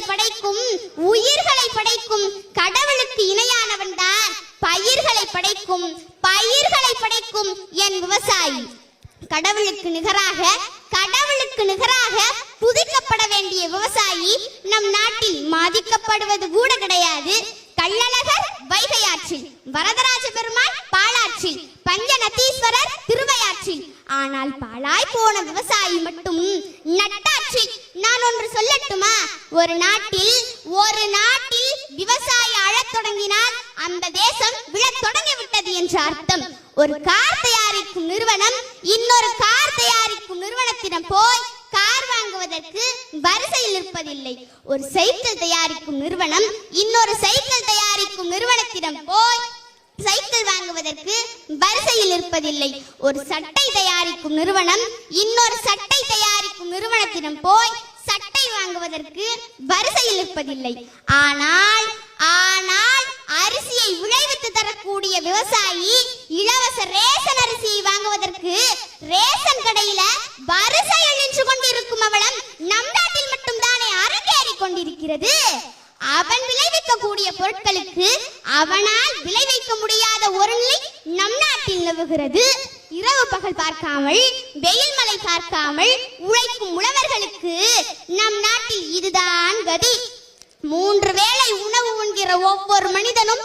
படைக்கும் உயிர்களை படைக்கும் கடவுளுக்கு இணையானவன் தான் பயிர்களை படைக்கும் என் விவசாயி. கடவுளுக்கு நிகராக துதிக்கப்பட வேண்டிய விவசாயி நம் நாட்டில் மதிக்கப்படுவது கூட கிடையாது. கள்ளழகர் வைகையாற்றில், வரதராஜ பெருமாள் பாலாற்றில், பஞ்சநதீஸ்வரர் திருவையாற்றில். ஆனால் பாலாய் போன விவசாயி மட்டும் நட்டாற்றில். நான் ஒன்று சொல்லட்டுமா? ஒரு நாட்டில் விவசாயி அழத் தொடங்கினால் அந்த தேசம் விழத் தொடங்கிவிட்டது என்று அர்த்தம். ஒரு கார் தயாரிக்கும் நிறுவனம் இன்னொரு கார் தயாரிக்கும் நிறுவனத்திடம் போய் கார் வாங்குவதற்கு வரிசையில் இருப்பதில்லை. ஒரு சைக்கிள் தயாரிக்கும் நிறுவனம் இன்னொரு சைக்கிள் தயாரிக்கும் நிறுவனத்திடம் போய் சைக்கிள் வாங்குவதற்கு வரிசையில் இருப்பதில்லை. ஒரு சட்டை தயாரிக்கும் நிறுவனம் இன்னொரு சட்டை தயாரிக்கும் நிறுவனத்திடம் போய் சட்டை வாங்குவதற்கு வரிசையில் இருப்பதில்லை. ஆனால் அரிசியை விளைவித்து தரக்கூடிய விவசாயி இலவச ரேஷன் அரிசியை வாங்குவதற்கு ரேஷன் கடையில வரிசையில் நின்று கொண்டிருக்கும் அவலம் நம் நாட்டில் மட்டும் தானே அரங்கேறி கொண்டிருக்கிறது. அவன் விளைவிக்கக்கூடிய பொருட்களுக்கு அவனால் விளைவிக்க முடியாத ஒரு நிலை நம் நாட்டில் நிலவுகிறது. இரவு பகல் பார்க்காமல், வெயில் மழை பார்க்காமல் உழைக்கும் உழவர்களுக்கு நம் நாட்டில் இதுதான் கதி. 3 வேளை உணவு உண்கிற ஒவ்வொரு மனிதனும்